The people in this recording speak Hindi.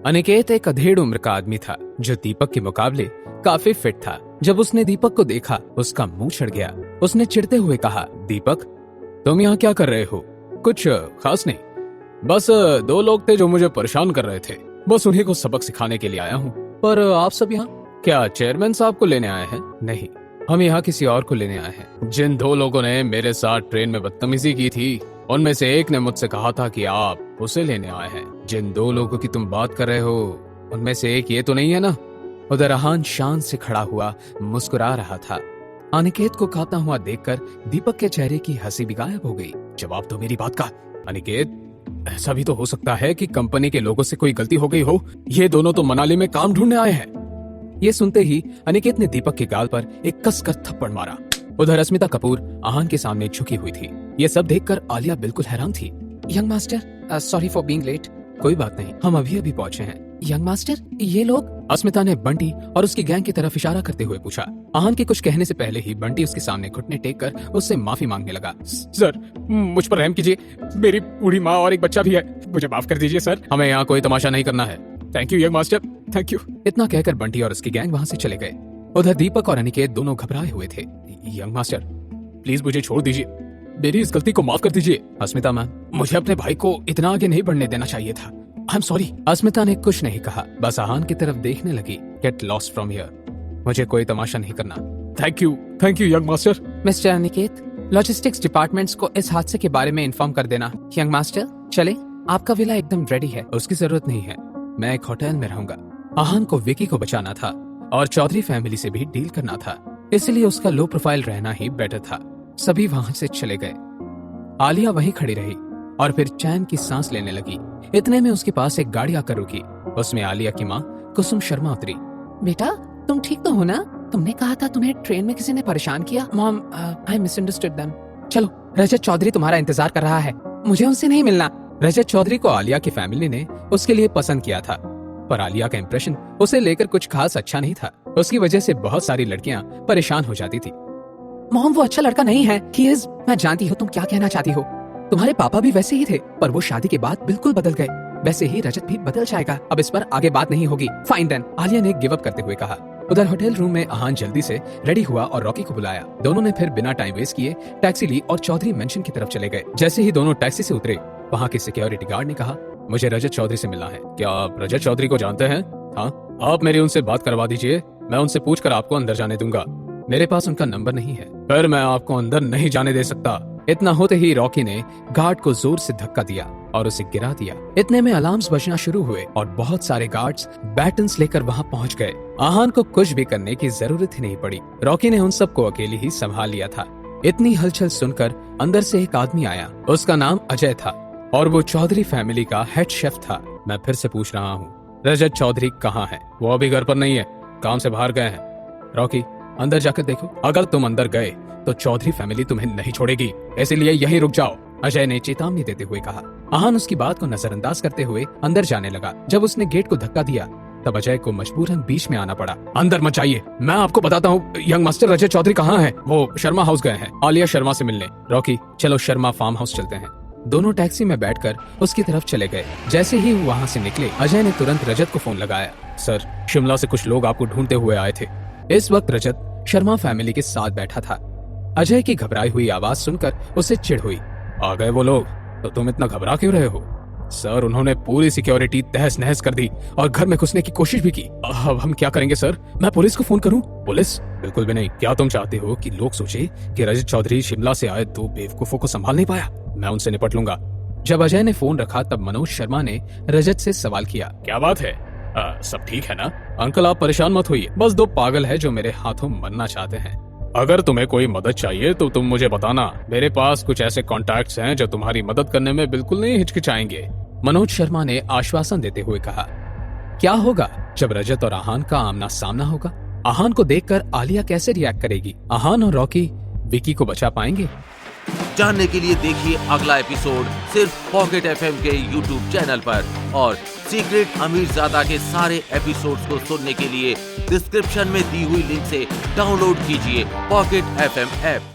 अनिकेत एक अधेड़ उम्र का आदमी था जो दीपक के मुकाबले काफी फिट था। जब उसने दीपक को देखा उसका मुंह चढ़ गया। उसने चिढ़ते हुए कहा, दीपक तुम यहाँ क्या कर रहे हो? कुछ खास नहीं, बस दो लोग थे जो मुझे परेशान कर रहे थे, बस उन्हीं को सबक सिखाने के लिए आया हूँ। पर आप सब यहाँ क्या चेयरमैन साहब को लेने आए हैं? नहीं, हम यहाँ किसी और को लेने आए हैं। जिन दो लोगों ने मेरे साथ ट्रेन में बदतमीजी की थी उनमें से एक ने मुझसे कहा था कि आप उसे लेने आए हैं। जिन दो लोगों की तुम बात कर रहे हो उनमें से एक ये तो नहीं है ना? उधर अहान शान से खड़ा हुआ मुस्कुरा रहा था। अनिकेत को कांपता हुआ देखकर दीपक के चेहरे की हंसी भी गायब हो गई। जवाब दो मेरी बात का। अनिकेत, ऐसा भी तो हो सकता है कि कंपनी के लोगों से कोई गलती हो गई हो। ये दोनों तो मनाली में काम ढूंढने आए हैं। ये सुनते ही अनिकेत ने दीपक के गाल पर एक कसकर थप्पड़ मारा। उधर अस्मिता कपूर अहान के सामने झुकी हुई थी। ये सब देखकर आलिया बिल्कुल हैरान थी। Young master, sorry for being late. कोई बात नहीं, हम अभी अभी पहुंचे हैं। यंग मास्टर, ये लोग? अस्मिता ने बंटी और उसकी गैंग की तरफ इशारा करते हुए पूछा। अहान के कुछ कहने से पहले ही बंटी उसके सामने घुटने टेक कर उससे माफी मांगने लगा। सर, मुझ पर रहम कीजिए, मेरी बूढ़ी माँ और एक बच्चा भी है, मुझे माफ कर दीजिए सर। हमें यहाँ कोई तमाशा नहीं करना है। Thank you young master, thank you. इतना कहकर बंटी और उसकी गैंग वहाँ से चले गए। उधर दीपक और अनिकेत दोनों घबराए हुए थे। यंग मास्टर, प्लीज मुझे छोड़ दीजिए, मेरी इस गलती को माफ कर दीजिए। अस्मिता मैम, मुझे अपने भाई को इतना आगे नहीं बढ़ने देना चाहिए था। I am sorry. अस्मिता ने कुछ नहीं कहा, बस अहान की तरफ देखने लगी। गेट लॉस्ट फ्रॉम हियर, मुझे कोई तमाशा नहीं करना। Thank you young master. Mister Aniket, logistics departments को इस हादसे के बारे में इन्फॉर्म कर देना। यंग मास्टर, चले, आपका विला एकदम रेडी है। उसकी जरूरत नहीं है, मैं एक होटल में रहूंगा। अहान को विकी को बचाना था और चौधरी फैमिली से भी डील करना था, इसलिए उसका लो प्रोफाइल रहना ही बेटर था। सभी वहां से चले गए। आलिया वहीं खड़ी रही और फिर चैन की सांस लेने लगी। इतने में उसके पास एक गाड़ी आकर रुकी। उसमें आलिया की माँ कुसुम शर्मा उतरी। बेटा, तुम ठीक तो हो ना? तुमने कहा था तुम्हें ट्रेन में किसी ने परेशान किया। मॉम, आई मिसअंडरस्टूड देम। चलो, रजत चौधरी तुम्हारा इंतजार कर रहा है, मुझे उनसे नहीं मिलना। रजत चौधरी को आलिया की फैमिली ने उसके लिए पसंद किया था, पर आलिया का इंप्रेशन उसे लेकर कुछ खास अच्छा नहीं था। उसकी वजह से बहुत सारी लड़कियां परेशान हो जाती थी। मॉम, वो अच्छा लड़का नहीं है। He is, मैं जानती हूँ तुम क्या कहना चाहती हो। तुम्हारे पापा भी वैसे ही थे, पर वो शादी के बाद बिल्कुल बदल गए। वैसे ही रजत भी बदल जाएगा। अब इस पर आगे बात नहीं होगी। फाइन देन, आलिया ने गिव अप करते हुए कहा। उधर होटल रूम में अहान जल्दी से रेडी हुआ और रॉकी को बुलाया। दोनों ने फिर बिना टाइम वेस्ट किए टैक्सी ली और चौधरी मेंशन की तरफ चले गए। जैसे ही दोनों टैक्सी से उतरे, वहाँ के सिक्योरिटी गार्ड ने कहा, मुझे रजत चौधरी से मिलना है। क्या आप रजत चौधरी को जानते हैं? हाँ, आप मेरी उनसे बात करवा दीजिए, मैं उनसे पूछकर आपको अंदर जाने दूंगा। मेरे पास उनका नंबर नहीं है, पर मैं आपको अंदर नहीं जाने दे सकता। इतना होते ही रॉकी ने गार्ड को जोर से धक्का दिया और उसे गिरा दिया। इतने में अलार्म्स बजना शुरू हुए और बहुत सारे गार्ड्स बैटन्स लेकर वहां पहुंच गए। आहान को कुछ भी करने की जरूरत ही नहीं पड़ी। रॉकी ने उन सबको अकेले ही संभाल लिया था। इतनी हलचल सुनकर अंदर से एक आदमी आया। उसका नाम अजय था और वो चौधरी फैमिली का हेड शेफ था। मैं फिर से पूछ रहा हूँ, रजत चौधरी कहाँ है? वो अभी घर पर नहीं है, काम से बाहर गए हैं। रॉकी, अंदर जाकर देखो, अगर तुम अंदर गए तो चौधरी फैमिली तुम्हें नहीं छोड़ेगी, इसलिए यहीं रुक जाओ, अजय ने चेतावनी देते हुए कहा। आहान उसकी बात को नजरअंदाज करते हुए अंदर जाने लगा। जब उसने गेट को धक्का दिया तब अजय को मजबूरन बीच में आना पड़ा। अंदर मत जाइए, मैं आपको बताता हूँ यंग मास्टर रजत चौधरी कहाँ है। वो शर्मा हाउस गए हैं आलिया शर्मा से मिलने। रॉकी, चलो शर्मा फार्म हाउस चलते हैं। दोनों टैक्सी में बैठकर उसकी तरफ चले गए। जैसे ही वो वहाँ से निकले, अजय ने तुरंत रजत को फोन लगाया। सर, शिमला से कुछ लोग आपको ढूंढते हुए आए थे। इस वक्त रजत शर्मा फैमिली के साथ बैठा था। अजय की घबराई हुई आवाज सुनकर उसे चिढ़ हुई। आ गए वो लोग, तो तुम इतना घबरा क्यों रहे हो? सर, उन्होंने पूरी सिक्योरिटी तहस नहस कर दी और घर में घुसने की कोशिश भी की। अब हम क्या करेंगे सर? मैं पुलिस को फोन करूं? पुलिस? बिल्कुल भी नहीं। क्या तुम चाहते हो कि लोग सोचे कि रजत चौधरी शिमला से आए दो बेवकूफों को संभाल नहीं पाया? मैं उनसे निपट लूंगा। जब अजय ने फोन रखा तब मनोज शर्मा ने रजत से सवाल किया, क्या बात है? सब ठीक है ना? अंकल, आप परेशान मत होइए, बस दो पागल है जो मेरे हाथों मरना चाहते हैं। अगर तुम्हें कोई मदद चाहिए तो तुम मुझे बताना, मेरे पास कुछ ऐसे कॉन्टैक्ट्स हैं जो तुम्हारी मदद करने में बिल्कुल नहीं हिचकिचाएंगे। मनोज शर्मा ने आश्वासन देते हुए कहा। क्या होगा जब रजत और आहान का आमना सामना होगा? आहान को देखकर आलिया कैसे रिएक्ट करेगी? आहान और रॉकी विकी को बचा पाएंगे? जानने के लिए देखिए अगला एपिसोड सिर्फ पॉकेट एफएम के यूट्यूब चैनल पर, और सीक्रेट अमीरजादा के सारे एपिसोड्स को सुनने के लिए डिस्क्रिप्शन में दी हुई लिंक से डाउनलोड कीजिए पॉकेट एफएम ऐप।